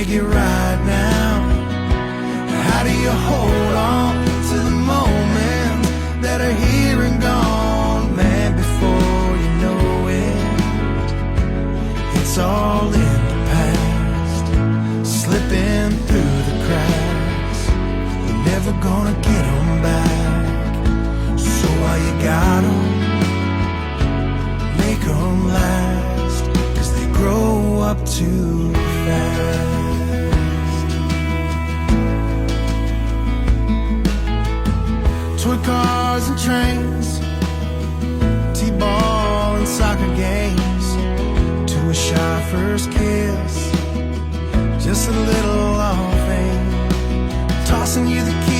make it right now? How do you hold on to the moments that are here and gone, man, before you know it? It's all in the past, slipping through the cracks. You're never gonna get them back. So while you got them, make them last, 'cause they grow up too fast. Toy cars and trains, T-ball and soccer games, to a shy first kiss, just a little off thing, tossing you the key